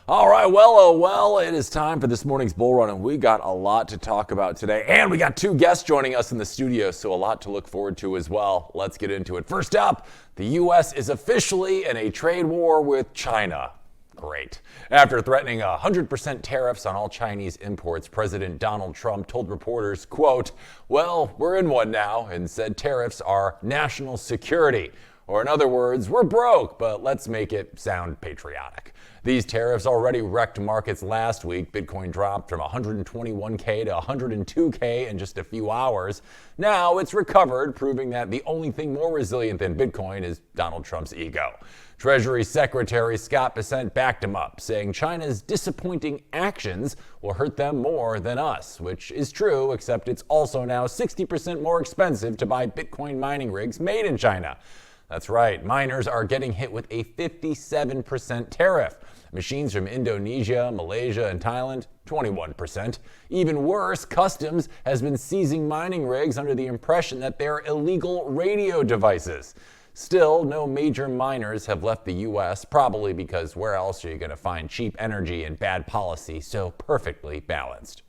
All right, well, it is time for this morning's bull run, and we got a lot to talk about today. And we got two guests joining us in the studio, so a lot to look forward to as well. Let's get into it. First up, the U.S. is officially in a trade war with China. Great. After threatening 100% tariffs on all Chinese imports, President Donald Trump told reporters, quote, "Well, we're in one now," and said tariffs are national security. Or in other words, we're broke, but let's make it sound patriotic. These tariffs already wrecked markets last week. Bitcoin dropped from 121K to 102K in just a few hours. Now it's recovered, proving that the only thing more resilient than Bitcoin is Donald Trump's ego. Treasury Secretary Scott Bessent backed him up, saying China's disappointing actions will hurt them more than us, which is true, except it's also now 60% more expensive to buy Bitcoin mining rigs made in China. That's right, miners are getting hit with a 57% tariff. Machines from Indonesia, Malaysia, and Thailand, 21%. Even worse, Customs has been seizing mining rigs under the impression that they're illegal radio devices. Still, no major miners have left the U.S., probably because where else are you going to find cheap energy and bad policy so perfectly balanced?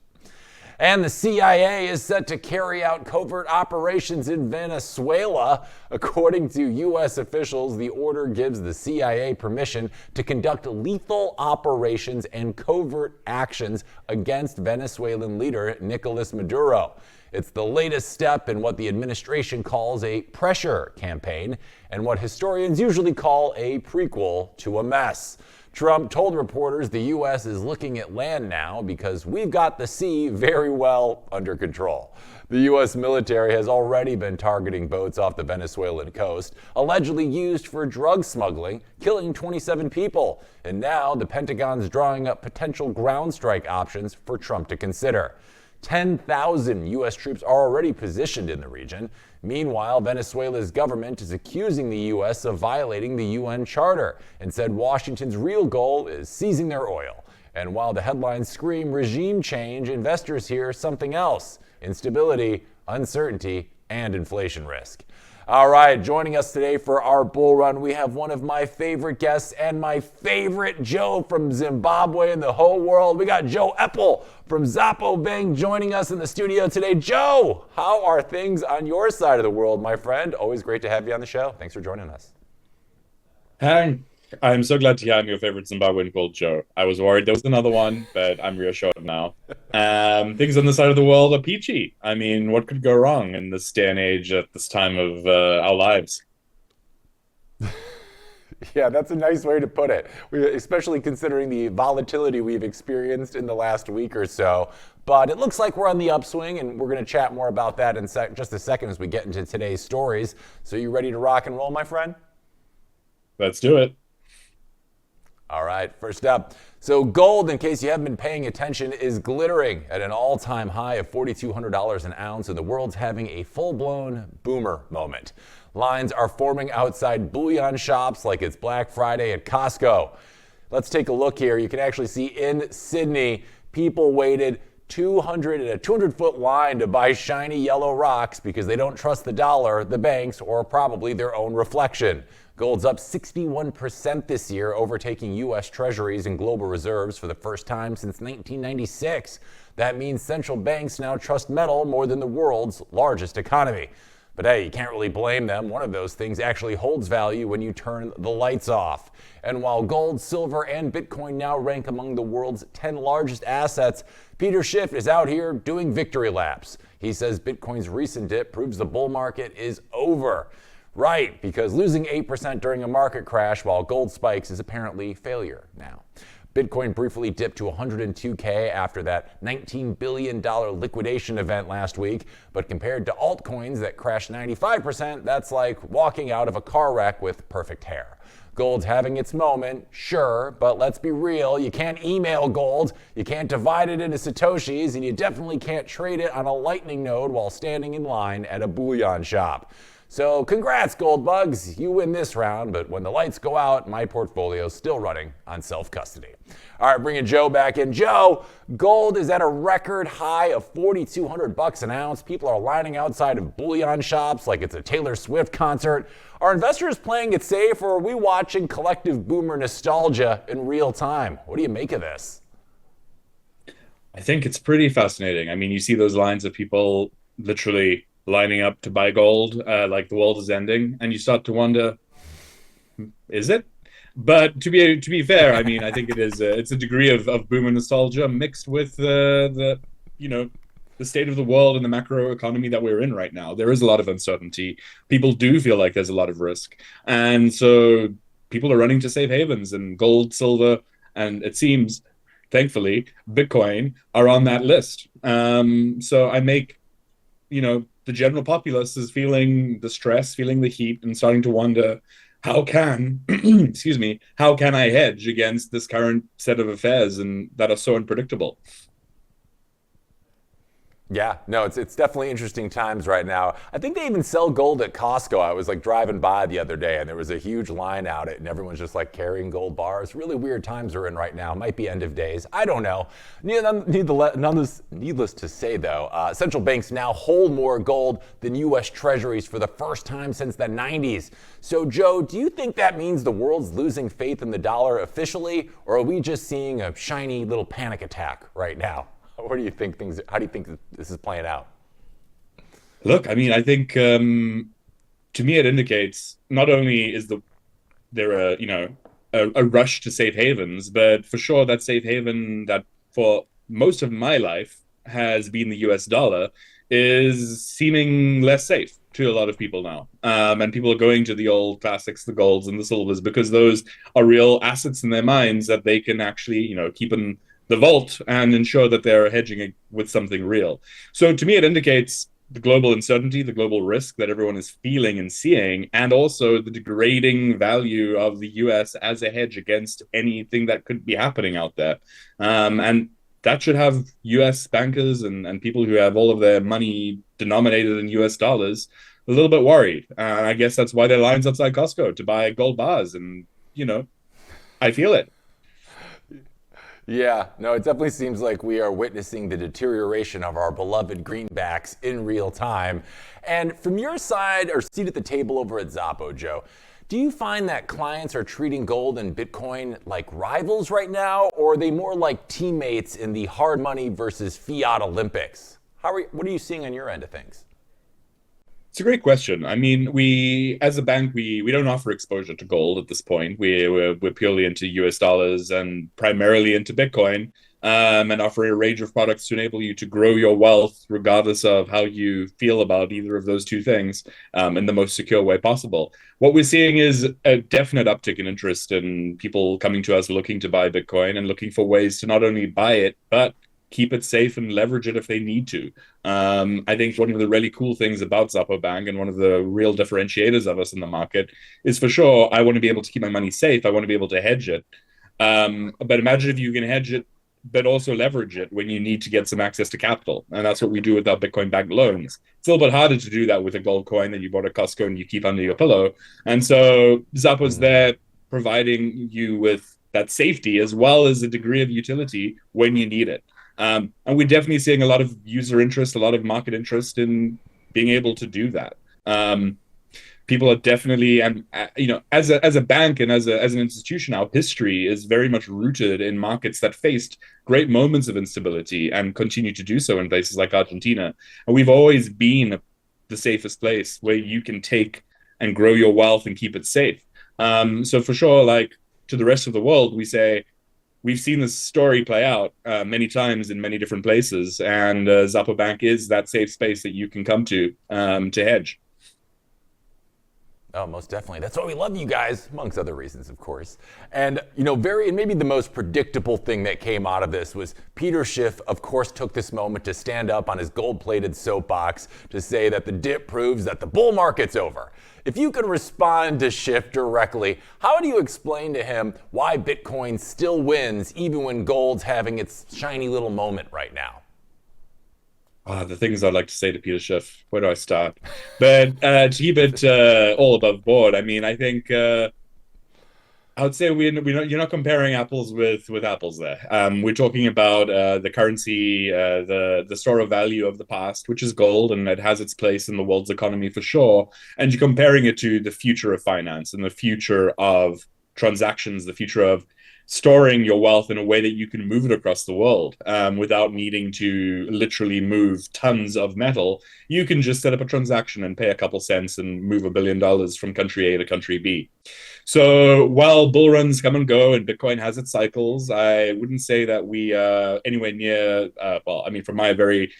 And the CIA is set to carry out covert operations in Venezuela. According to U.S. officials, the order gives the CIA permission to conduct lethal operations and covert actions against Venezuelan leader Nicolas Maduro. It's the latest step in what the administration calls a pressure campaign and what historians usually call a prequel to a mess. Trump told reporters the U.S. is looking at land now because we've got the sea very well under control. The U.S. military has already been targeting boats off the Venezuelan coast, allegedly used for drug smuggling, killing 27 people. And now the Pentagon's drawing up potential ground strike options for Trump to consider. 10,000 U.S. troops are already positioned in the region. Meanwhile, Venezuela's government is accusing the U.S. of violating the UN Charter and said Washington's real goal is seizing their oil. And while the headlines scream regime change, investors hear something else: instability, uncertainty, and inflation risk. All right, joining us today for our bull run, we have one of my favorite guests and my favorite Joe from Zimbabwe in the whole world. We got Joe Epple from Xapo Bank joining us in the studio today. Joe, how are things on your side of the world, my friend? Always great to have you on the show. Thanks for joining us. Hi, I'm so glad to hear I'm your favorite Zimbabwean called Joe. I was worried there was another one, but I'm reassured now. Things on the side of the world are peachy. I mean, what could go wrong in this day and age at this time of our lives? Yeah, that's a nice way to put it, especially considering the volatility we've experienced in the last week or so. But it looks like we're on the upswing, and we're going to chat more about that in just a second as we get into today's stories. So you ready to rock and roll, my friend? Let's do it. All right, first up. So gold, in case you haven't been paying attention, is glittering at an all-time high of $4,200 an ounce, and the world's having a full-blown boomer moment. Lines are forming outside bullion shops like it's Black Friday at Costco. Let's take a look here. You can actually see in Sydney, people waited 200-foot line to buy shiny yellow rocks because they don't trust the dollar, the banks, or probably their own reflection. Gold's up 61% this year, overtaking U.S. Treasuries and global reserves for the first time since 1996. That means central banks now trust metal more than the world's largest economy. But hey, you can't really blame them. One of those things actually holds value when you turn the lights off. And while gold, silver, and Bitcoin now rank among the world's 10 largest assets, Peter Schiff is out here doing victory laps. He says Bitcoin's recent dip proves the bull market is over. Right, because losing 8% during a market crash while gold spikes is apparently failure now. Bitcoin briefly dipped to 102K after that $19 billion liquidation event last week, but compared to altcoins that crashed 95%, that's like walking out of a car wreck with perfect hair. Gold's having its moment, sure, but let's be real, you can't email gold, you can't divide it into Satoshis, and you definitely can't trade it on a lightning node while standing in line at a bullion shop. So congrats, gold bugs. You win this round, but when the lights go out, my portfolio's still running on self-custody. All right, bringing Joe back in. Joe, gold is at a record high of $4,200 an ounce. People are lining outside of bullion shops like it's a Taylor Swift concert. Are investors playing it safe, or are we watching collective boomer nostalgia in real time? What do you make of this? I think it's pretty fascinating. I mean, you see those lines of people literally lining up to buy gold, like the world is ending, and you start to wonder, is it? But to be fair, I mean, I think it is. It's a degree of boomer nostalgia mixed with the state of the world and the macro economy that we're in right now. There is a lot of uncertainty. People do feel like there's a lot of risk, and so people are running to safe havens, and gold, silver, and it seems, thankfully, Bitcoin are on that list. So I make, the general populace is feeling the stress, feeling the heat, and starting to wonder, how can, excuse me, how can I hedge against this current set of affairs and that are so unpredictable? Yeah, no, it's definitely interesting times right now. I think they even sell gold at Costco. I was like driving by the other day and there was a huge line out it and everyone's just like carrying gold bars. Really weird times we're in right now. Might be end of days. I don't know. Needless to say though, central banks now hold more gold than U.S. Treasuries for the first time since the 90s. So Joe, do you think that means the world's losing faith in the dollar officially, or are we just seeing a shiny little panic attack right now? How do you think this is playing out? Look, I mean, I think to me it indicates not only is there a rush to safe havens, but for sure that safe haven that for most of my life has been the US dollar is seeming less safe to a lot of people now. And people are going to the old classics, the golds and the silvers, because those are real assets in their minds that they can actually, keep in the vault and ensure that they're hedging with something real. So to me, it indicates the global uncertainty, the global risk that everyone is feeling and seeing, and also the degrading value of the US as a hedge against anything that could be happening out there. And that should have US bankers and people who have all of their money denominated in US dollars a little bit worried. I guess that's why there are lines outside Costco to buy gold bars. And, I feel it. Yeah, no, it definitely seems like we are witnessing the deterioration of our beloved greenbacks in real time. And from your side or seat at the table over at Xapo, Joe, do you find that clients are treating gold and Bitcoin like rivals right now, or are they more like teammates in the hard money versus fiat Olympics? What are you seeing on your end of things? It's a great question. I mean, we, as a bank, we don't offer exposure to gold at this point. We're purely into US dollars and primarily into Bitcoin, and offer a range of products to enable you to grow your wealth regardless of how you feel about either of those two things, in the most secure way possible. What we're seeing is a definite uptick in interest in people coming to us looking to buy Bitcoin and looking for ways to not only buy it, but keep it safe and leverage it if they need to. I think one of the really cool things about Xapo Bank and one of the real differentiators of us in the market is, for sure, I want to be able to keep my money safe. I want to be able to hedge it. But imagine if you can hedge it, but also leverage it when you need to get some access to capital. And that's what we do with our Bitcoin backed loans. It's a little bit harder to do that with a gold coin that you bought at Costco and you keep under your pillow. And so Xapo's there providing you with that safety as well as a degree of utility when you need it. And we're definitely seeing a lot of user interest, a lot of market interest in being able to do that. People are definitely, and as a bank and as an institution, our history is very much rooted in markets that faced great moments of instability and continue to do so in places like Argentina. And we've always been the safest place where you can take and grow your wealth and keep it safe. So for sure, like to the rest of the world, we say, we've seen this story play out many times in many different places, and Xapo Bank is that safe space that you can come to hedge. Oh, most definitely. That's why we love you guys, amongst other reasons, of course. And, maybe the most predictable thing that came out of this was Peter Schiff, of course, took this moment to stand up on his gold-plated soapbox to say that the dip proves that the bull market's over. If you could respond to Schiff directly, how do you explain to him why Bitcoin still wins even when gold's having its shiny little moment right now? The things I'd like to say to Peter Schiff. Where do I start? But to keep it all above board, I mean, I think I would say you're not comparing apples with apples there. We're talking about the currency, the store of value of the past, which is gold, and it has its place in the world's economy for sure. And you're comparing it to the future of finance and the future of transactions, the future of storing your wealth in a way that you can move it across the world without needing to literally move tons of metal. You can just set up a transaction and pay a couple cents and move $1 billion from country A to country B. So while bull runs come and go and Bitcoin has its cycles, I wouldn't say that we are anywhere near, well, I mean, from my very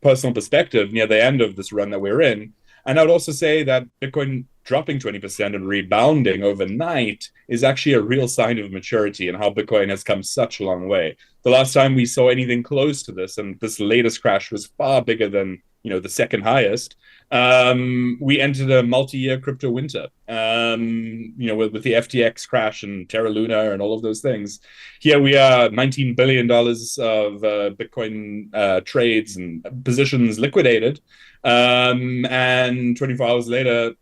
personal perspective, near the end of this run that we're in. And I would also say that Bitcoin dropping 20% and rebounding overnight is actually a real sign of maturity and how Bitcoin has come such a long way. The last time we saw anything close to this, and this latest crash was far bigger than the second highest, we entered a multi-year crypto winter. With the FTX crash and Terra Luna and all of those things. Here we are, $19 billion of Bitcoin trades and positions liquidated. And 24 hours later,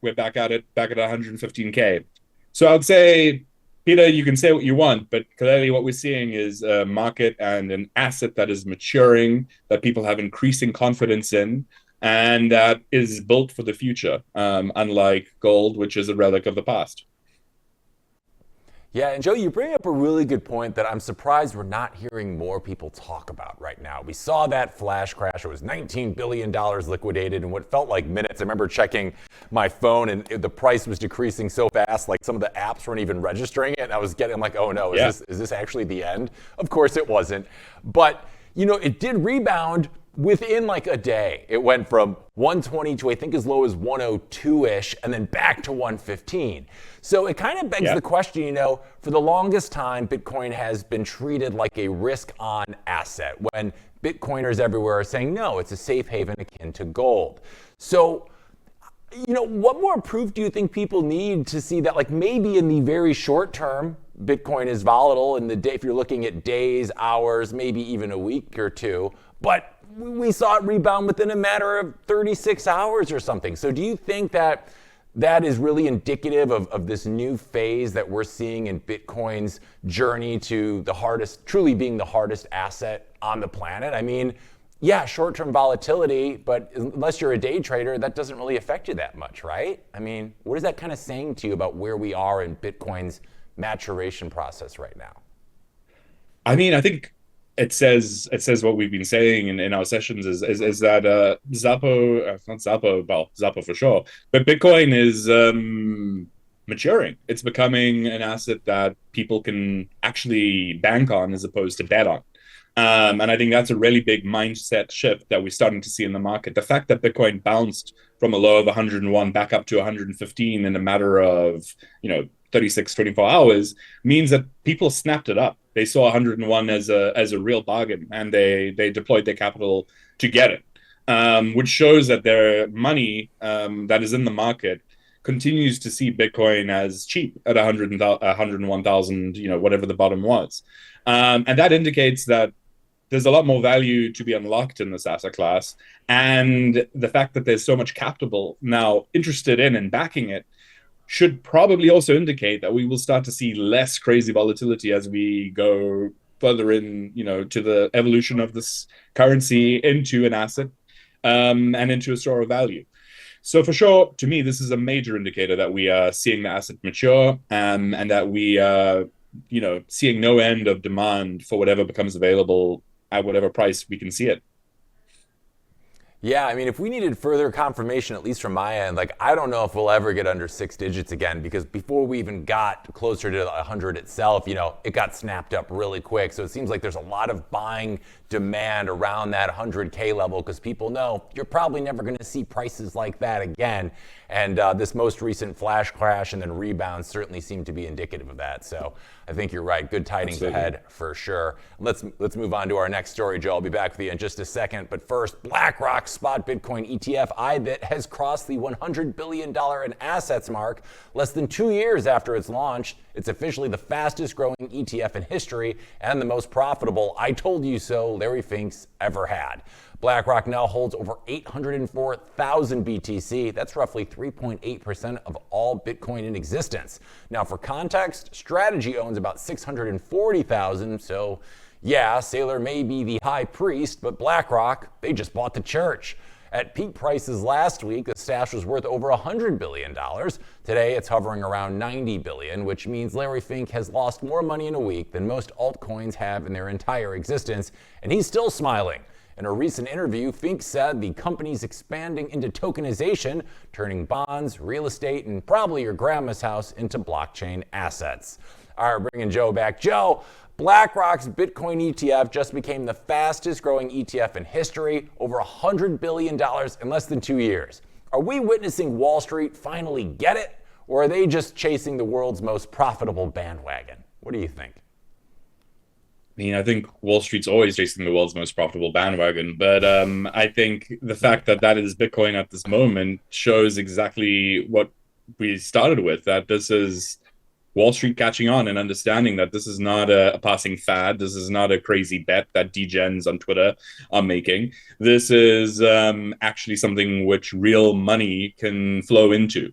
we're back at 115K. So I would say, Peter, you can say what you want, but clearly what we're seeing is a market and an asset that is maturing, that people have increasing confidence in, and that is built for the future, unlike gold, which is a relic of the past. Yeah, and Joe, you bring up a really good point that I'm surprised we're not hearing more people talk about right now. We saw that flash crash. It was $19 billion liquidated in what felt like minutes. I remember checking my phone and the price was decreasing so fast, like some of the apps weren't even registering it. And I'm like, oh no, is this actually the end? Of course it wasn't. But, it did rebound within like a day. It went from 120 to I think as low as 102-ish and then back to 115. So it kind of begs the question, for the longest time, Bitcoin has been treated like a risk-on asset when Bitcoiners everywhere are saying, no, it's a safe haven akin to gold. So, what more proof do you think people need to see that, like maybe in the very short term, Bitcoin is volatile in the day, if you're looking at days, hours, maybe even a week or two, but we saw it rebound within a matter of 36 hours or something. So do you think that is really indicative of this new phase that we're seeing in Bitcoin's journey to truly being the hardest asset on the planet? I mean, yeah, short-term volatility, but unless you're a day trader, that doesn't really affect you that much, right? I mean, what is that kind of saying to you about where we are in Bitcoin's maturation process right now? I mean, I think it says what we've been saying in our sessions is that not Xapo for sure, but Bitcoin is maturing. It's becoming an asset that people can actually bank on as opposed to bet on. And I think that's a really big mindset shift that we're starting to see in the market. The fact that Bitcoin bounced from a low of 101 back up to 115 in a matter of 36, 24 hours means that people snapped it up. They saw 101 as a real bargain, and they deployed their capital to get it, which shows that their money that is in the market continues to see Bitcoin as cheap at 101,000, whatever the bottom was. And that indicates that there's a lot more value to be unlocked in this asset class. And the fact that there's so much capital now interested in and backing it should probably also indicate that we will start to see less crazy volatility as we go further in, to the evolution of this currency into an asset and into a store of value. So for sure, to me, this is a major indicator that we are seeing the asset mature and that we are, seeing no end of demand for whatever becomes available at whatever price we can see it. Yeah, I mean, if we needed further confirmation, at least from my end, I don't know if we'll ever get under 6 digits again, because before we even got closer to 100 itself, it got snapped up really quick. So it seems like there's a lot of buying demand around that 100K level, because people know you're probably never going to see prices like that again. And this most recent flash crash and then rebound certainly seem to be indicative of that. So I think you're right. Good tidings ahead for sure. Let's move on to our next story, Joe. I'll be back with you in just a second. But first, BlackRock BlackRock's spot Bitcoin ETF IBIT has crossed the $100 billion in assets mark less than 2 years after its launch. It's officially the fastest growing ETF in history and the most profitable I told you so Larry Fink's ever had. BlackRock now holds over 804,000 BTC. That's roughly 3.8% of all Bitcoin in existence. Now, for context, Strategy owns about 640,000, so yeah, Saylor may be the high priest, but BlackRock, they just bought the church. At peak prices last week, the stash was worth over $100 billion. Today, it's hovering around $90 billion, which means Larry Fink has lost more money in a week than most altcoins have in their entire existence, and he's still smiling. In a recent interview, Fink said the company's expanding into tokenization, turning bonds, real estate, and probably your grandma's house into blockchain assets. All right, bringing Joe back. Joe, BlackRock's Bitcoin ETF just became the fastest growing ETF in history, over $100 billion in less than 2 years. Are we witnessing Wall Street finally get it, or are they just chasing the world's most profitable bandwagon? What do you think? I mean, I think Wall Street's always chasing the world's most profitable bandwagon, but I think the fact that that is Bitcoin at this moment shows exactly what we started with, that this is Wall Street catching on and understanding that this is not a passing fad. This is not a crazy bet that degens on Twitter are making. This is actually something which real money can flow into.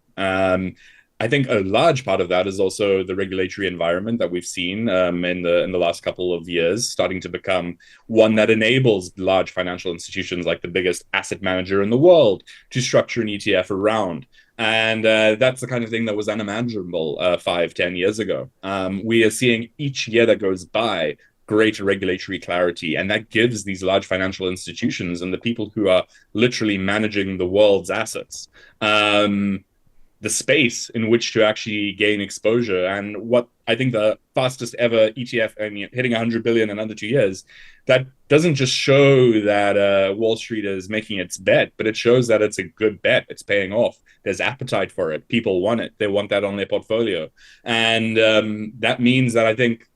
I think a large part of that is also the regulatory environment that we've seen in the last couple of years, starting to become one that enables large financial institutions like the biggest asset manager in the world to structure an ETF around. And that's the kind of thing that was unimaginable 5-10 years ago. We are seeing each year that goes by greater regulatory clarity, and that gives these large financial institutions and the people who are literally managing the world's assets the space in which to actually gain exposure. And what I think the fastest ever ETF, I mean, hitting 100 billion in under 2 years, that doesn't just show that Wall Street is making its bet, but it shows that it's a good bet. It's paying off. There's appetite for it. People want it. They want that on their portfolio. And that means that I think,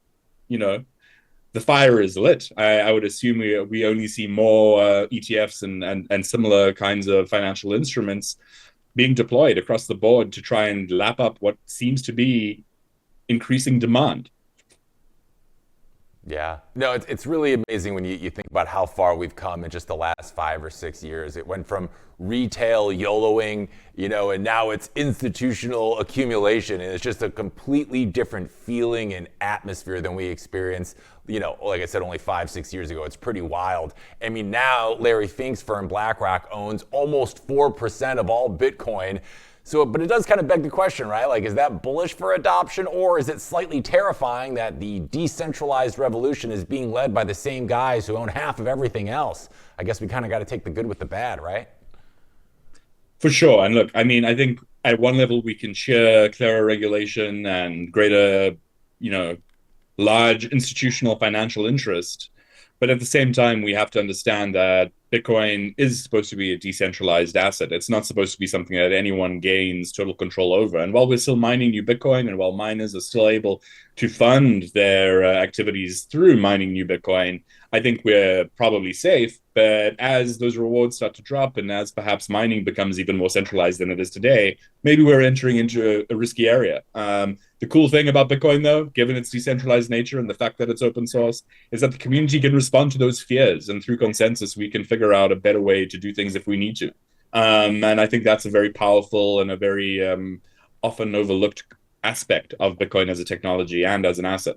the fire is lit. I would assume we only see more ETFs and similar kinds of financial instruments being deployed across the board to try and lap up what seems to be increasing demand. Yeah. No, it's really amazing when you think about how far we've come in just the last 5 or 6 years. It went from retail YOLOing, and now it's institutional accumulation. And it's just a completely different feeling and atmosphere than we experienced, like I said, only 5-6 years ago. It's pretty wild. I mean, now Larry Fink's firm, BlackRock, owns almost 4% of all Bitcoin. So, but it does kind of beg the question, right? Like, is that bullish for adoption, or is it slightly terrifying that the decentralized revolution is being led by the same guys who own half of everything else? I guess we kind of got to take the good with the bad, right? For sure. And look, I mean, I think at one level we can cheer clearer regulation and greater, large institutional financial interest. But at the same time, we have to understand that Bitcoin is supposed to be a decentralized asset. It's not supposed to be something that anyone gains total control over. And while we're still mining new Bitcoin, and while miners are still able to fund their activities through mining new Bitcoin, I think we're probably safe. But as those rewards start to drop, and as perhaps mining becomes even more centralized than it is today, maybe we're entering into a risky area. The cool thing about Bitcoin, though, given its decentralized nature and the fact that it's open source, is that the community can respond to those fears. And through consensus, we can figure out a better way to do things if we need to. And I think that's a very powerful and a very often overlooked aspect of Bitcoin as a technology and as an asset.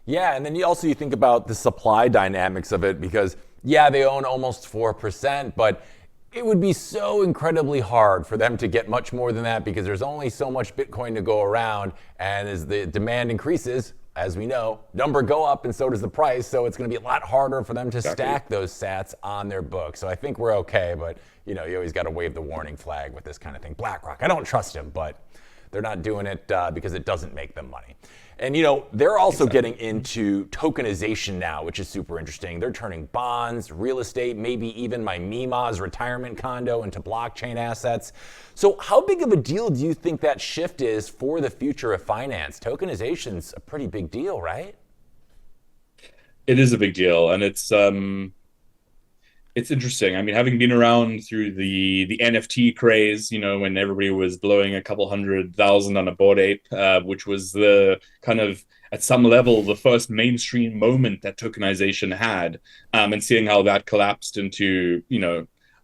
Yeah, and then you think about the supply dynamics of it, because, yeah, they own almost 4%, but it would be so incredibly hard for them to get much more than that, because there's only so much Bitcoin to go around, and as the demand increases, as we know, number go up and so does the price, so it's going to be a lot harder for them to stack those sats on their books. So I think we're okay, but you always got to wave the warning flag with this kind of thing. BlackRock, I don't trust him, but they're not doing it because it doesn't make them money. And they're also getting into tokenization now, which is super interesting. They're turning bonds, real estate, maybe even my Mima's retirement condo into blockchain assets. So how big of a deal do you think that shift is for the future of finance? Tokenization's a pretty big deal, right? It is a big deal, and it's It's interesting. I mean, having been around through the NFT craze, when everybody was blowing a couple 100,000 on a Bored Ape, which was the kind of at some level the first mainstream moment that tokenization had, and seeing how that collapsed into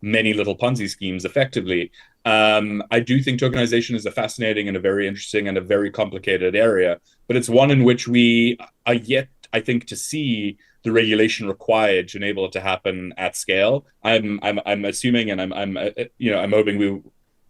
many little Ponzi schemes effectively. I do think tokenization is a fascinating and a very interesting and a very complicated area, but it's one in which we are yet, I think, to see the regulation required to enable it to happen at scale. I'm assuming, and I'm hoping we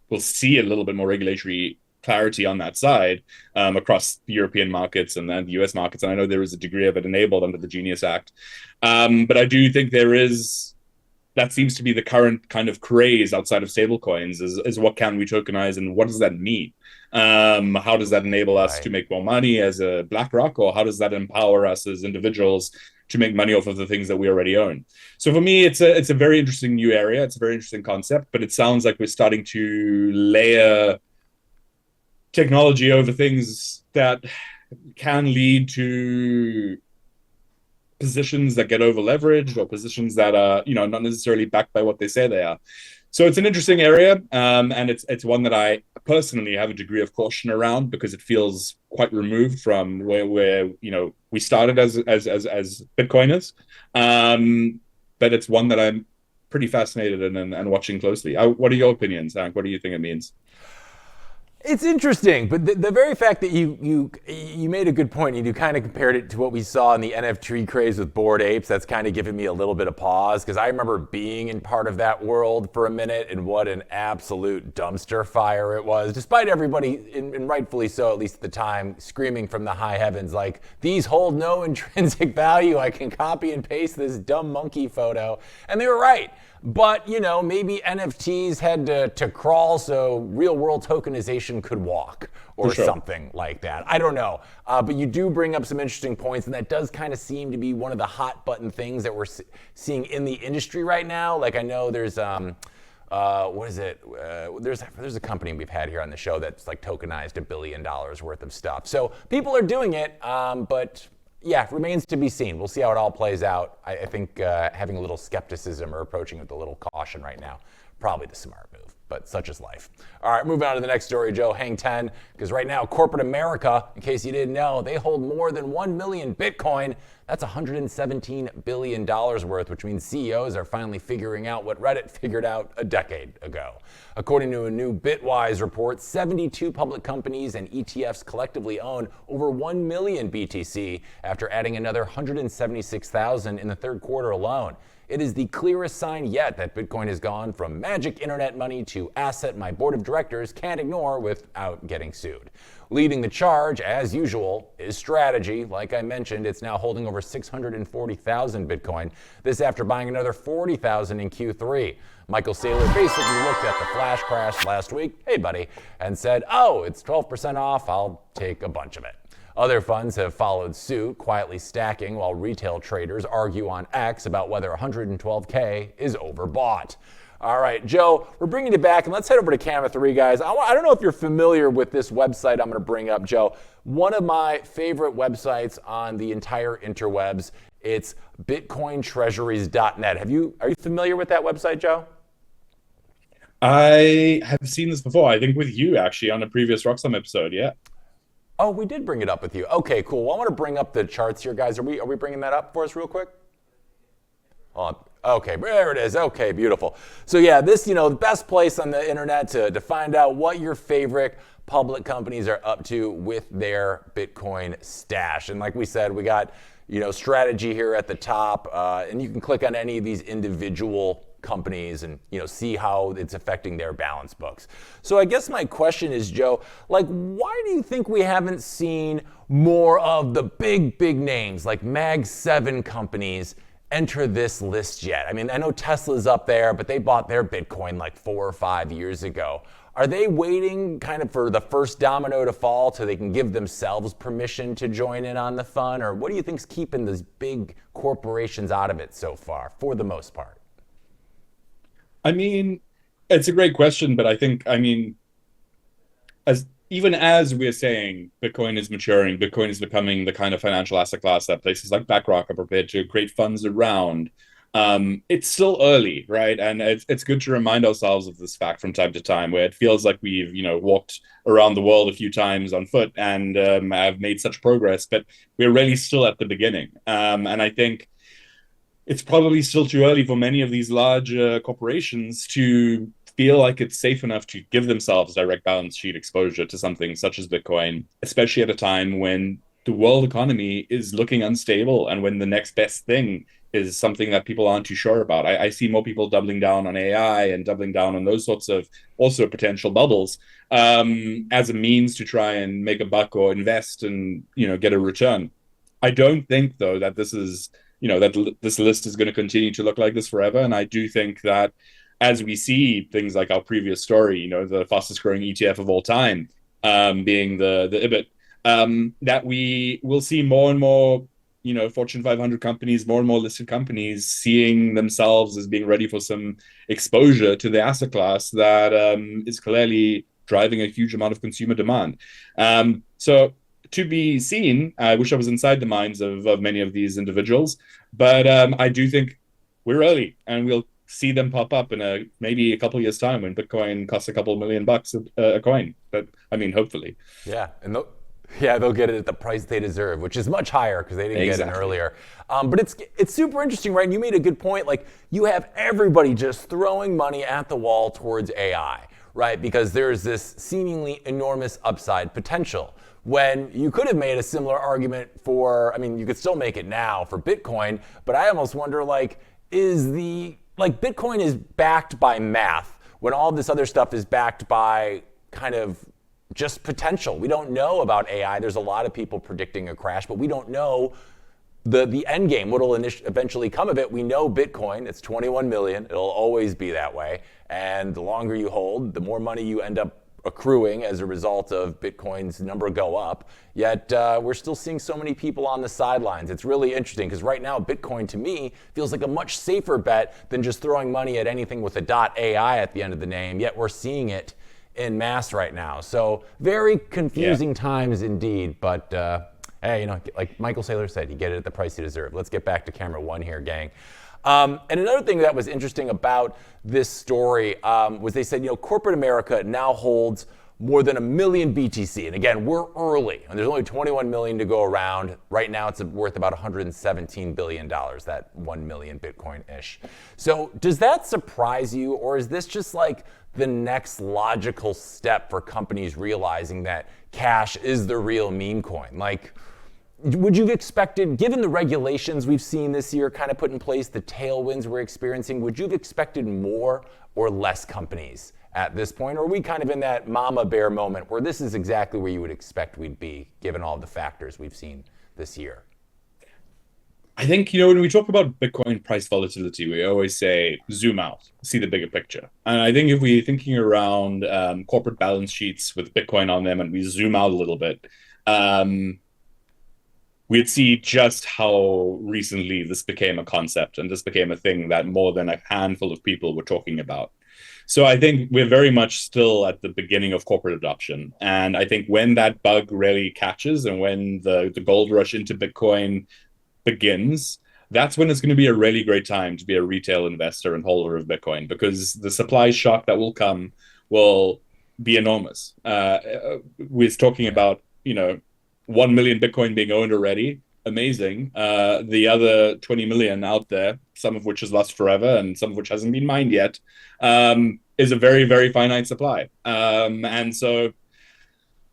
will see a little bit more regulatory clarity on that side across the European markets and then the US markets. And I know there is a degree of it enabled under the Genius Act. But I do think that seems to be the current kind of craze outside of stablecoins is what can we tokenize and what does that mean? How does that enable us to make more money as a BlackRock, or how does that empower us as individuals to make money off of the things that we already own? So for me, it's a very interesting new area. It's a very interesting concept, but it sounds like we're starting to layer technology over things that can lead to positions that get over leveraged or positions that are not necessarily backed by what they say they are. So it's an interesting area, and it's one that I personally have a degree of caution around because it feels quite removed from where we started as Bitcoiners. But it's one that I'm pretty fascinated in and watching closely. What are your opinions, Hank? What do you think it means? It's interesting, but the very fact that you made a good point. You kind of compared it to what we saw in the NFT craze with Bored Apes. That's kind of given me a little bit of pause because I remember being in part of that world for a minute and what an absolute dumpster fire it was, despite everybody, and rightfully so, at least at the time, screaming from the high heavens like, these hold no intrinsic value. I can copy and paste this dumb monkey photo. And they were right. But, maybe NFTs had to crawl so real world tokenization could walk or something like that. I don't know. But you do bring up some interesting points, and that does kind of seem to be one of the hot button things that we're seeing in the industry right now. Like I know there's, what is it? There's a company we've had here on the show that's like tokenized $1 billion worth of stuff. So people are doing it, but yeah, remains to be seen. We'll see how it all plays out. I think having a little skepticism or approaching with a little caution right now, probably the smart move, but such is life. All right, moving on to the next story, Joe. Hang 10, because right now, corporate America, in case you didn't know, they hold more than 1 million Bitcoin. That's $117 billion worth, which means CEOs are finally figuring out what Reddit figured out a decade ago. According to a new Bitwise report, 72 public companies and ETFs collectively own over 1 million BTC after adding another 176,000 in the third quarter alone. It is the clearest sign yet that Bitcoin has gone from magic internet money to asset my board of directors can't ignore without getting sued. Leading the charge, as usual, is strategy. Like I mentioned, it's now holding over 640,000 Bitcoin. This after buying another 40,000 in Q3. Michael Saylor basically looked at the flash crash last week, hey buddy, and said, oh, it's 12% off, I'll take a bunch of it. Other funds have followed suit, quietly stacking while retail traders argue on X about whether 112K is overbought. All right, Joe, we're bringing you back, and let's head over to Camera 3, guys. I don't know if you're familiar with this website I'm going to bring up, Joe. One of my favorite websites on the entire interwebs. It's bitcointreasuries.net. Are you familiar with that website, Joe? I have seen this before. I think with you, actually, on a previous Roxanne episode, yeah. Oh, we did bring it up with you. Okay, cool. Well, I want to bring up the charts here, guys. Are we bringing that up for us real quick? Okay, there it is. Okay, beautiful. So yeah, this, the best place on the internet to find out what your favorite public companies are up to with their Bitcoin stash. And like we said, we got, strategy here at the top, and you can click on any of these individual companies and see how it's affecting their balance books. So I guess my question is, Joe, why do you think we haven't seen more of the big names like Mag 7 companies enter this list yet? I mean, I know Tesla's up there, but they bought their Bitcoin like 4 or 5 years ago. Are they waiting kind of for the first domino to fall so they can give themselves permission to join in on the fun? Or what do you think's keeping these big corporations out of it so far, for the most part? I mean, it's a great question, but I think, even as we're saying Bitcoin is maturing, Bitcoin is becoming the kind of financial asset class that places like BlackRock are prepared to create funds around. It's still early, right? And it's good to remind ourselves of this fact from time to time, where it feels like we've, walked around the world a few times on foot and have made such progress, but we're really still at the beginning. And I think it's probably still too early for many of these large corporations to feel like it's safe enough to give themselves direct balance sheet exposure to something such as Bitcoin, especially at a time when the world economy is looking unstable and when the next best thing is something that people aren't too sure about. I see more people doubling down on AI and doubling down on those sorts of also potential bubbles as a means to try and make a buck or invest and get a return. I don't think though that this is that this list is going to continue to look like this forever. And I do think that as we see things like our previous story, the fastest growing ETF of all time being the IBIT, that we will see more and more, Fortune 500 companies, more and more listed companies seeing themselves as being ready for some exposure to the asset class that is clearly driving a huge amount of consumer demand. So to be seen. I wish I was inside the minds of many of these individuals, but I do think we're early, and we'll see them pop up in maybe a couple of years' time when Bitcoin costs a couple $1 million a coin. But I mean, hopefully. Yeah, and they'll get it at the price they deserve, which is much higher because they didn't get it earlier. But it's super interesting, right? And you made a good point. Like, you have everybody just throwing money at the wall towards AI, right? Because there's this seemingly enormous upside potential. When you could have made a similar argument you could still make it now for Bitcoin, but I almost wonder, Bitcoin is backed by math when all this other stuff is backed by kind of just potential. We don't know about AI. There's a lot of people predicting a crash, but we don't know the end game, what will eventually come of it. We know Bitcoin, it's 21 million. It'll always be that way. And the longer you hold, the more money you end up accruing as a result of Bitcoin's number go up. Yet we're still seeing so many people on the sidelines. It's really interesting because right now Bitcoin to me feels like a much safer bet than just throwing money at anything with a .ai at the end of the name. Yet we're seeing it in mass right now. So very confusing times indeed. But hey, like Michael Saylor said, you get it at the price you deserve. Let's get back to camera one here, gang. And another thing that was interesting about this story was they said, corporate America now holds more than 1 million BTC. And again, we're early, and there's only 21 million to go around. Right now, it's worth about $117 billion, that 1 million Bitcoin-ish. So does that surprise you, or is this just like the next logical step for companies realizing that cash is the real meme coin? Would you have expected, given the regulations we've seen this year kind of put in place, the tailwinds we're experiencing, would you have expected more or less companies at this point? Or are we kind of in that mama bear moment where this is exactly where you would expect we'd be, given all the factors we've seen this year? I think, when we talk about Bitcoin price volatility, we always say zoom out, see the bigger picture. And I think if we're thinking around corporate balance sheets with Bitcoin on them and we zoom out a little bit, we'd see just how recently this became a concept and this became a thing that more than a handful of people were talking about. So I think we're very much still at the beginning of corporate adoption. And I think when that bug really catches and when the gold rush into Bitcoin begins, that's when it's going to be a really great time to be a retail investor and holder of Bitcoin, because the supply shock that will come will be enormous. We're talking about, 1 million Bitcoin being owned already. Amazing. The other 20 million out there, some of which is lost forever and some of which hasn't been mined yet, is a very, very finite supply. And so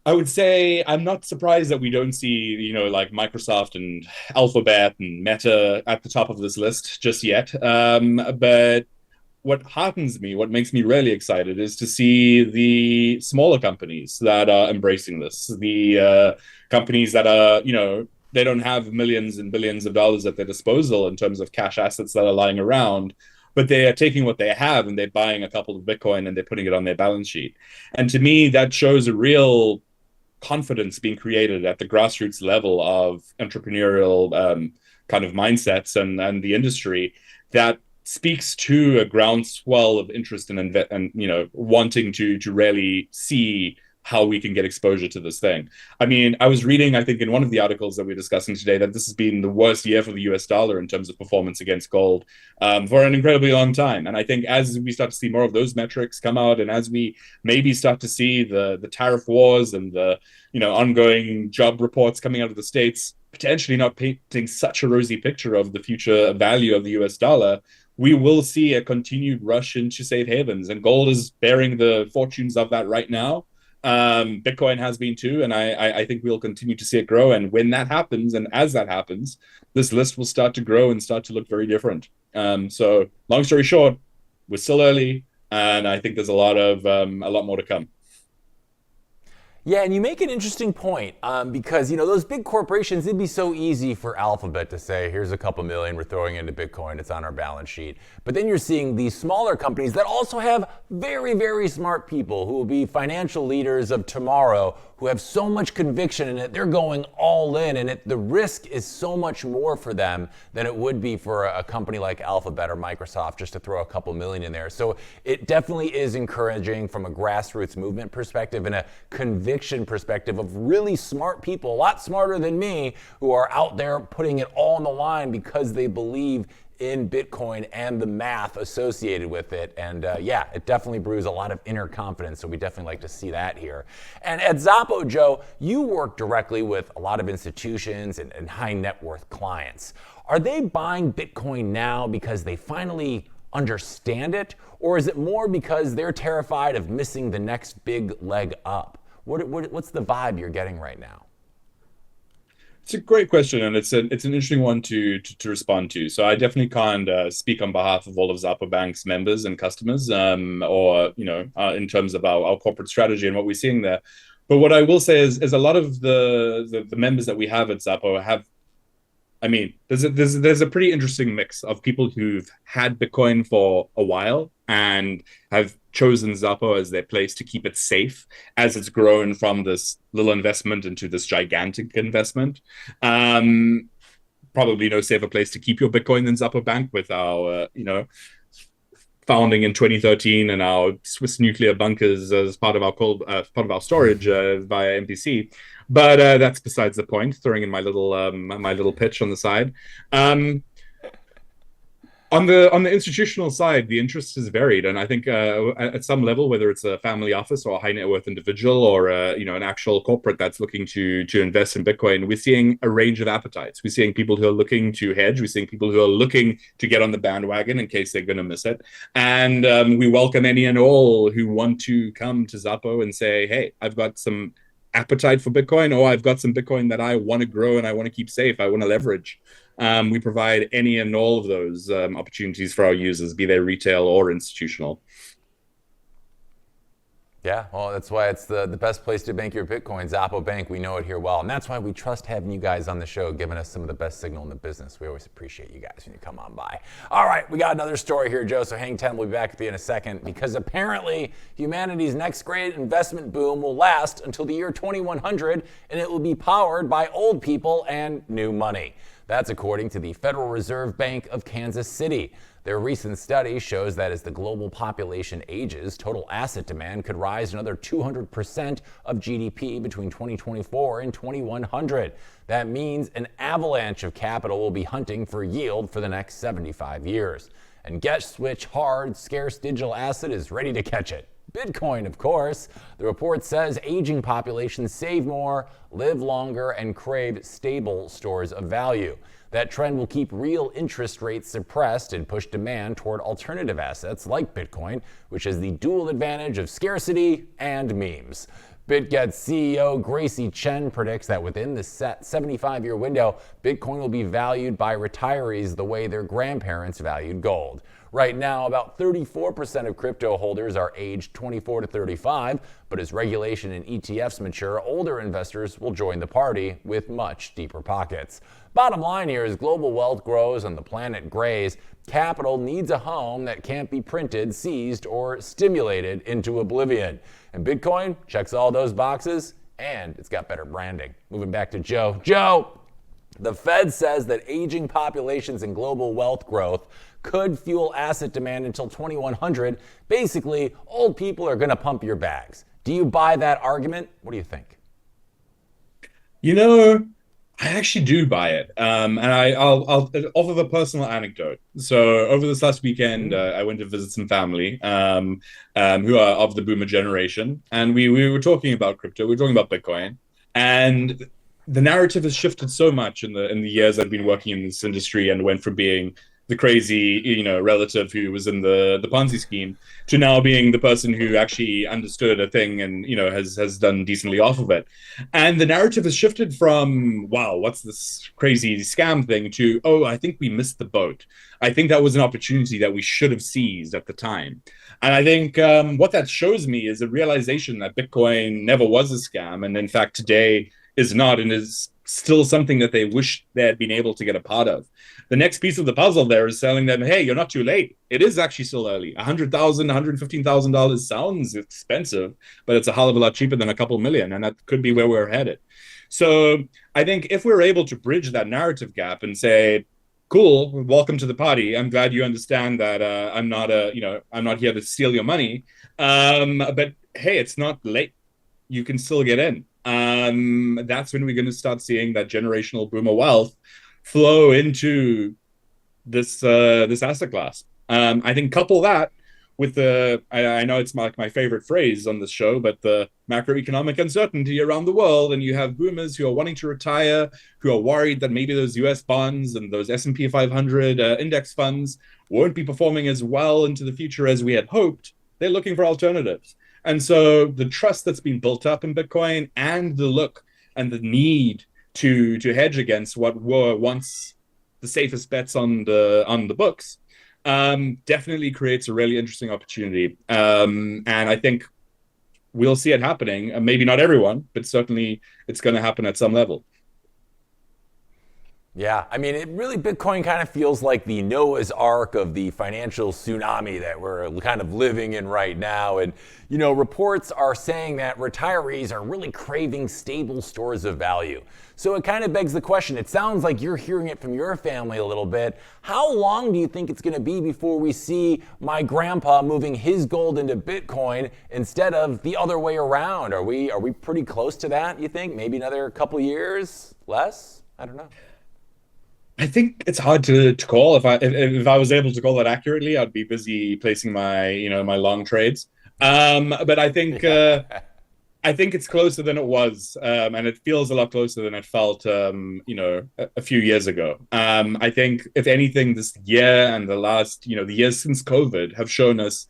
I would say I'm not surprised that we don't see, like Microsoft and Alphabet and Meta at the top of this list just yet. But what heartens me, what makes me really excited, is to see the smaller companies that are embracing this. The companies that are, they don't have millions and billions of dollars at their disposal in terms of cash assets that are lying around, but they are taking what they have and they're buying a couple of Bitcoin and they're putting it on their balance sheet. And to me, that shows a real confidence being created at the grassroots level of entrepreneurial kind of mindsets and the industry that speaks to a groundswell of interest and wanting to really see how we can get exposure to this thing. I mean, I was reading, I think, in one of the articles that we're discussing today, that this has been the worst year for the US dollar in terms of performance against gold for an incredibly long time. And I think as we start to see more of those metrics come out, and as we maybe start to see the tariff wars and the ongoing job reports coming out of the States, potentially not painting such a rosy picture of the future value of the US dollar, we will see a continued rush into safe havens. And gold is bearing the fortunes of that right now. Bitcoin has been too, and I think we'll continue to see it grow. And when that happens, and as that happens, this list will start to grow and start to look very different. So long story short, we're still early, and I think there's a lot more to come. Yeah, and you make an interesting point because, those big corporations, it'd be so easy for Alphabet to say, here's a couple million we're throwing into Bitcoin, it's on our balance sheet. But then you're seeing these smaller companies that also have very, very smart people who will be financial leaders of tomorrow, who have so much conviction in it, they're going all in, and the risk is so much more for them than it would be for a company like Alphabet or Microsoft just to throw a couple million in there. So it definitely is encouraging from a grassroots movement perspective and a conviction perspective of really smart people, a lot smarter than me, who are out there putting it all on the line because they believe in Bitcoin and the math associated with it. And it definitely brews a lot of inner confidence. So we definitely like to see that here. And at Xapo, Joe, you work directly with a lot of institutions and high net worth clients. Are they buying Bitcoin now because they finally understand it? Or is it more because they're terrified of missing the next big leg up? What's the vibe you're getting right now? It's a great question, and it's an interesting one to respond to. So I definitely can't speak on behalf of all of Xapo Bank's members and customers, or in terms of our corporate strategy and what we're seeing there. But what I will say is a lot of the members that we have at Xapo have. I mean, there's a pretty interesting mix of people who've had Bitcoin for a while and have chosen Xapo as their place to keep it safe as it's grown from this little investment into this gigantic investment. Probably no safer place to keep your Bitcoin than Xapo Bank, with our founding in 2013 and our Swiss nuclear bunkers as part of our storage via MPC. But that's besides the point. Throwing in my little pitch on the side. On the institutional side, the interest is varied, and I think at some level, whether it's a family office or a high net worth individual or an actual corporate that's looking to invest in Bitcoin, we're seeing a range of appetites. We're seeing people who are looking to hedge. We're seeing people who are looking to get on the bandwagon in case they're going to miss it, and we welcome any and all who want to come to Xapo and say, "Hey, I've got some appetite for Bitcoin, or I've got some Bitcoin that I want to grow and I want to keep safe. I want to leverage." We provide any and all of those opportunities for our users, be they retail or institutional. Yeah, well, that's why it's the best place to bank your Bitcoin, Xapo Bank. We know it here well. And that's why we trust having you guys on the show, giving us some of the best signal in the business. We always appreciate you guys when you come on by. All right, we got another story here, Joe, so hang 10. We'll be back with you in a second, because apparently humanity's next great investment boom will last until the year 2100, and it will be powered by old people and new money. That's according to the Federal Reserve Bank of Kansas City. Their recent study shows that as the global population ages, total asset demand could rise another 200% of GDP between 2024 and 2100. That means an avalanche of capital will be hunting for yield for the next 75 years. And guess which hard, scarce digital asset is ready to catch it? Bitcoin, of course. The report says aging populations save more, live longer, and crave stable stores of value. That trend will keep real interest rates suppressed and push demand toward alternative assets like Bitcoin, which has the dual advantage of scarcity and memes. BitGet's CEO Gracie Chen predicts that within the set 75-year window, Bitcoin will be valued by retirees the way their grandparents valued gold. Right now, about 34% of crypto holders are aged 24 to 35, but as regulation and ETFs mature, older investors will join the party with much deeper pockets. Bottom line here is global wealth grows and the planet grays. Capital needs a home that can't be printed, seized, or stimulated into oblivion. And Bitcoin checks all those boxes, and it's got better branding. Moving back to Joe. Joe, the Fed says that aging populations and global wealth growth could fuel asset demand until 2100. Basically, old people are going to pump your bags. Do you buy that argument? What do you think? You know, I actually do buy it. And I'll offer a personal anecdote. So over this last weekend, I went to visit some family who are of the boomer generation. And we were talking about crypto. We were talking about Bitcoin. And the narrative has shifted so much in the years I've been working in this industry, and went from being the crazy, relative who was in the Ponzi scheme to now being the person who actually understood a thing and, has done decently off of it. And the narrative has shifted from, wow, what's this crazy scam thing, to, oh, I think we missed the boat. I think that was an opportunity that we should have seized at the time. And I think what that shows me is a realization that Bitcoin never was a scam. And in fact, today is not, and is still something that they wish they had been able to get a part of. The next piece of the puzzle there is telling them, hey, you're not too late. It is actually still early. $100,000, $115,000 sounds expensive, but it's a hell of a lot cheaper than a couple million, and that could be where we're headed. So I think if we're able to bridge that narrative gap and say, cool, welcome to the party. I'm glad you understand that I'm not here to steal your money. But hey, it's not late. You can still get in. That's when we're going to start seeing that generational boomer wealth flow into this asset class. I think couple that with I know it's my favorite phrase on this show, but the macroeconomic uncertainty around the world, and you have boomers who are wanting to retire, who are worried that maybe those US bonds and those S&P 500 index funds won't be performing as well into the future as we had hoped. They're looking for alternatives. And so the trust that's been built up in Bitcoin, and the look and the need to hedge against what were once the safest bets on the books, definitely creates a really interesting opportunity. And I think we'll see it happening. Maybe not everyone, but certainly it's going to happen at some level. Yeah, I mean, Bitcoin kind of feels like the Noah's Ark of the financial tsunami that we're kind of living in right now. And, reports are saying that retirees are really craving stable stores of value. So it kind of begs the question, it sounds like you're hearing it from your family a little bit. How long do you think it's going to be before we see my grandpa moving his gold into Bitcoin instead of the other way around? Are we pretty close to that, you think? Maybe another couple years? Less? I don't know. I think it's hard to call. If I was able to call that accurately, I'd be busy placing my my long trades. But I think I think it's closer than it was, and it feels a lot closer than it felt a few years ago. I think if anything, this year and the last the years since COVID have shown us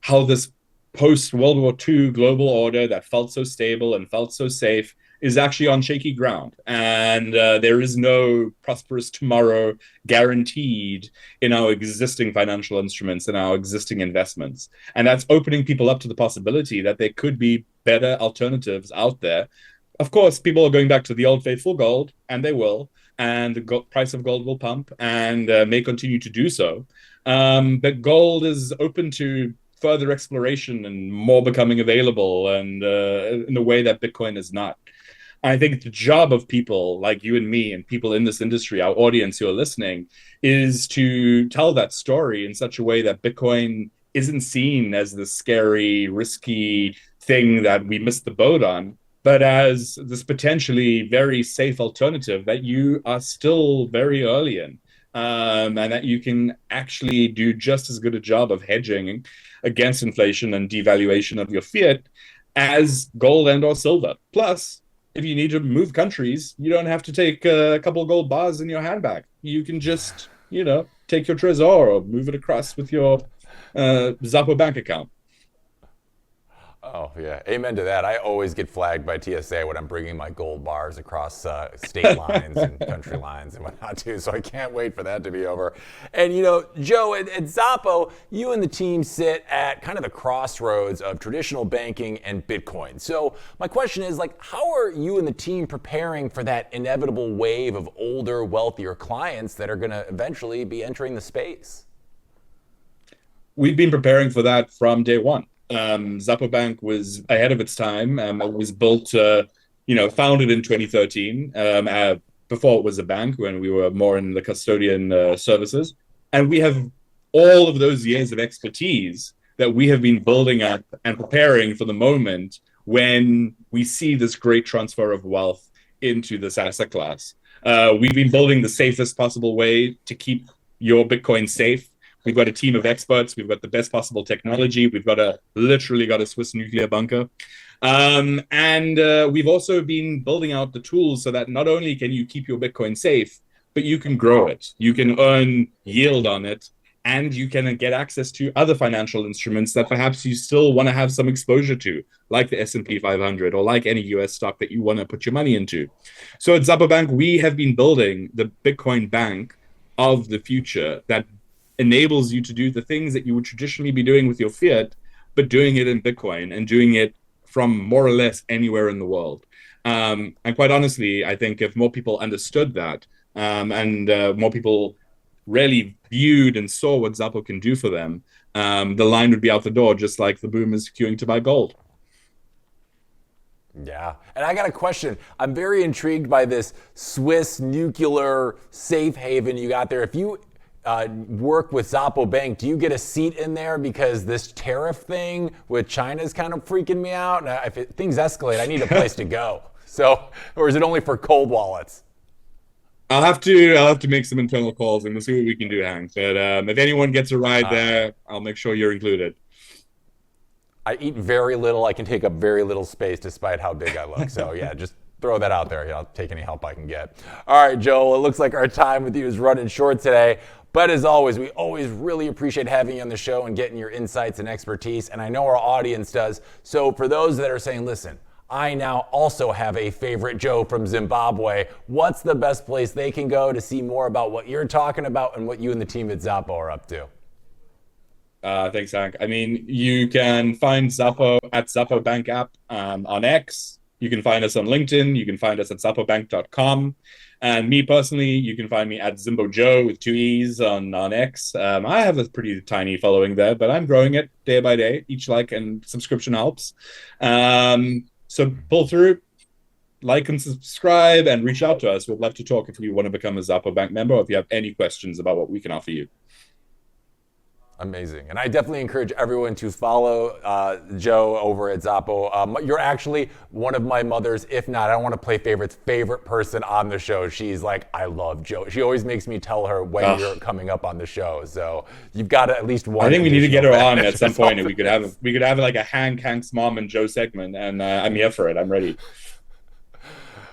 how this post World War II global order that felt so stable and felt so safe is actually on shaky ground. And there is no prosperous tomorrow guaranteed in our existing financial instruments and our existing investments. And that's opening people up to the possibility that there could be better alternatives out there. Of course, people are going back to the old faithful gold, and they will. And the price of gold will pump and may continue to do so. But gold is open to further exploration and more becoming available, and in a way that Bitcoin is not. I think the job of people like you and me and people in this industry, our audience who are listening, is to tell that story in such a way that Bitcoin isn't seen as the scary, risky thing that we missed the boat on, but as this potentially very safe alternative that you are still very early in, and that you can actually do just as good a job of hedging against inflation and devaluation of your fiat as gold and or silver. Plus, if you need to move countries, you don't have to take a couple of gold bars in your handbag. You can just, take your Trezor or move it across with your Xapo Bank account. Oh, yeah. Amen to that. I always get flagged by TSA when I'm bringing my gold bars across state lines and country lines and whatnot, too. So I can't wait for that to be over. And, Joe, at Xapo, you and the team sit at kind of the crossroads of traditional banking and Bitcoin. So my question is, how are you and the team preparing for that inevitable wave of older, wealthier clients that are going to eventually be entering the space? We've been preparing for that from day one. Xapo Bank was ahead of its time. It was built, founded in 2013, before it was a bank, when we were more in the custodian services. And we have all of those years of expertise that we have been building up and preparing for the moment when we see this great transfer of wealth into this asset class. We've been building the safest possible way to keep your Bitcoin safe. We've got a team of experts. We've got the best possible technology. We've literally got a Swiss nuclear bunker. And we've also been building out the tools so that not only can you keep your Bitcoin safe, but you can grow it. You can earn yield on it, and you can get access to other financial instruments that perhaps you still want to have some exposure to, like the S&P 500 or like any US stock that you want to put your money into. So at Xapo Bank, we have been building the Bitcoin bank of the future that enables you to do the things that you would traditionally be doing with your fiat, but doing it in Bitcoin and doing it from more or less anywhere in the world. And quite honestly, I think if more people understood that, and more people really viewed and saw what Xapo can do for them, the line would be out the door, just like the boomers queuing to buy gold. Yeah. And I got a question. I'm very intrigued by this Swiss nuclear safe haven you got there. If you work with Xapo Bank, do you get a seat in there? Because this tariff thing with China is kind of freaking me out. If things escalate, I need a place to go. So, or is it only for cold wallets? I'll have to make some internal calls and we'll see what we can do, Hank. But if anyone gets a ride there, I'll make sure you're included. I eat very little. I can take up very little space despite how big I look. So yeah, just throw that out there. I'll take any help I can get. All right, Joel, it looks like our time with you is running short today. But as always, we always really appreciate having you on the show and getting your insights and expertise. And I know our audience does. So for those that are saying, listen, I now also have a favorite Joe from Zimbabwe, what's the best place they can go to see more about what you're talking about and what you and the team at Xapo are up to? Thanks, Hank. I mean, you can find Xapo at Xapo Bank app on X. You can find us on LinkedIn. You can find us at xapobank.com. And me personally, you can find me at Zimbo Joe with 2 E's on X. I have a pretty tiny following there, but I'm growing it day by day. Each like and subscription helps. So pull through, like and subscribe, and reach out to us. We'd love to talk if you want to become a Xapo Bank member or if you have any questions about what we can offer you. Amazing. And I definitely encourage everyone to follow Joe over at Xapo. You're actually one of my mother's, if not, I don't want to play favorites, favorite person on the show. She's like, I love Joe. She always makes me tell her when you're coming up on the show. So you've got at least one. I think we need to get her on at some point, and we could have like a Hank's mom and Joe segment, and I'm here for it. I'm ready.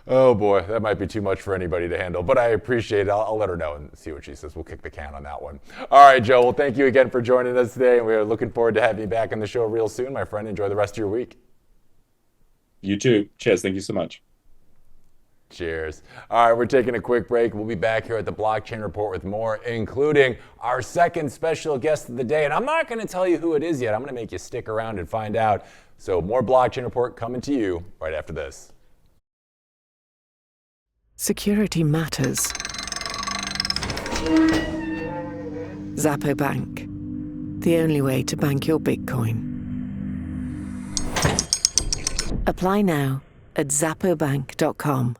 Oh boy, that might be too much for anybody to handle, but I appreciate it. I'll let her know and see what she says. We'll kick the can on that one. All right, Joe, well, thank you again for joining us today, and we're looking forward to having you back on the show real soon, my friend. Enjoy the rest of your week. You too. Cheers. Thank you so much. Cheers. All right, we're taking a quick break. We'll be back here at the Blockchain Report with more, including our second special guest of the day. And I'm not going to tell you who it is yet. I'm going to make you stick around and find out. So more Blockchain Report coming to you right after this. Security matters. Xapo Bank, the only way to bank your Bitcoin. Apply now at xapobank.com.